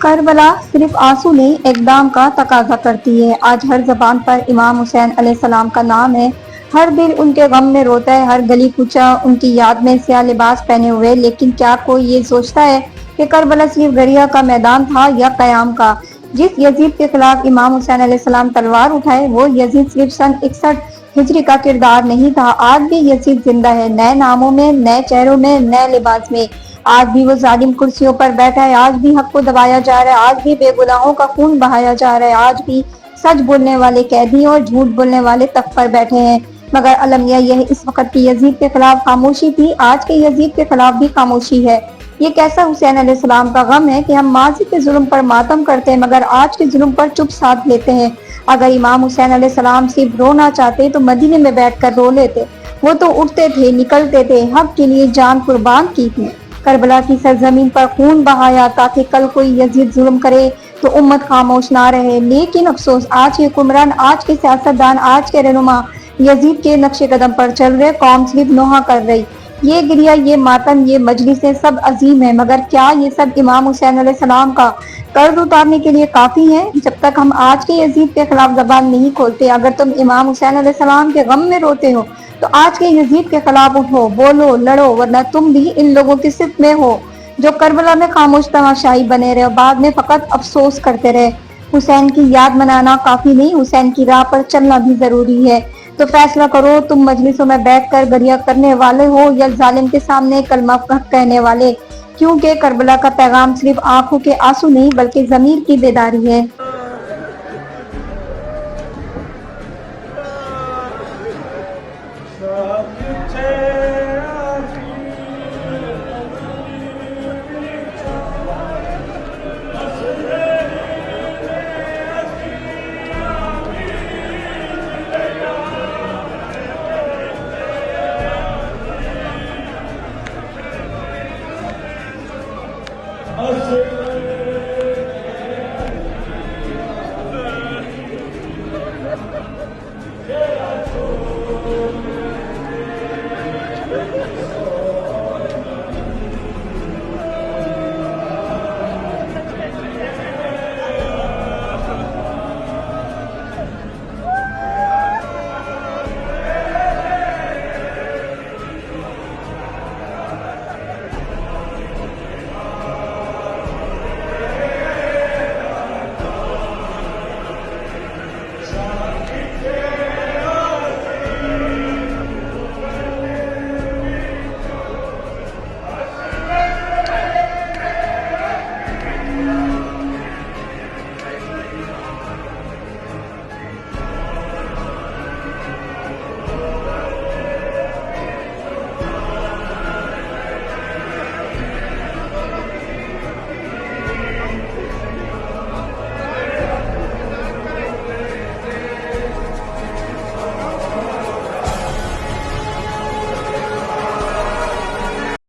کربلا صرف آنسو نہیں، اقدام کا تقاضا کرتی ہے۔ آج ہر زبان پر امام حسین علیہ السلام کا نام ہے، ہر دل ان کے غم میں روتا ہے، ہر گلی کوچہ ان کی یاد میں سیاہ لباس پہنے ہوئے۔ لیکن کیا کوئی یہ سوچتا ہے کہ کربلا صرف گریا کا میدان تھا یا قیام کا؟ جس یزید کے خلاف امام حسین علیہ السلام تلوار اٹھائے، وہ یزید صرف سن 61 ہجری کا کردار نہیں تھا۔ آج بھی یزید زندہ ہے، نئے ناموں میں، نئے چہروں میں، نئے لباس میں۔ آج بھی وہ ظالم کرسیوں پر بیٹھا ہے، آج بھی حق کو دبایا جا رہا ہے، آج بھی بے گناہوں کا خون بہایا جا رہا ہے، آج بھی سچ بولنے والے قیدی اور جھوٹ بولنے والے تخت پر بیٹھے ہیں۔ مگر المیہ یہ اس وقت کی یزید کے خلاف خاموشی تھی، آج کے یزید کے خلاف بھی خاموشی ہے۔ یہ کیسا حسین علیہ السلام کا غم ہے کہ ہم ماضی کے ظلم پر ماتم کرتے ہیں مگر آج کے ظلم پر چپ ساتھ لیتے ہیں۔ اگر امام حسین علیہ السلام صرف رونا چاہتے تو مدینے میں بیٹھ کر رو لیتے، وہ تو اٹھتے تھے، نکلتے تھے، حق کے لیے جان قربان کی تھی، کربلا کی سرزمین پر خون بہایا تاکہ کل کوئی یزید ظلم کرے تو امت خاموش نہ رہے۔ لیکن افسوس، آج کے حکمران، آج کے سیاستدان، آج کے رہنما یزید کے نقش قدم پر چل رہے، قوم صرف نوحہ کر رہی۔ یہ گریہ، یہ ماتم، یہ مجلسیں سب عظیم ہیں، مگر کیا یہ سب امام حسین علیہ السلام کا قرض اتارنے کے لیے کافی ہیں؟ جب تک ہم آج کے یزید کے خلاف زبان نہیں کھولتے، اگر تم امام حسین علیہ السلام کے غم میں روتے ہو تو آج کے یزید کے خلاف اٹھو، بولو، لڑو، ورنہ تم بھی ان لوگوں کی صف میں ہو جو کربلا میں خاموش تماشائی بنے رہے اور بعد میں فقط افسوس کرتے رہے۔ حسین کی یاد منانا کافی نہیں، حسین کی راہ پر چلنا بھی ضروری ہے۔ تو فیصلہ کرو، تم مجلسوں میں بیٹھ کر گریہ کرنے والے ہو یا ظالم کے سامنے کلمہ حق کہنے والے، کیونکہ کربلا کا پیغام صرف آنکھوں کے آنسو نہیں بلکہ ضمیر کی بیداری ہے۔ Asr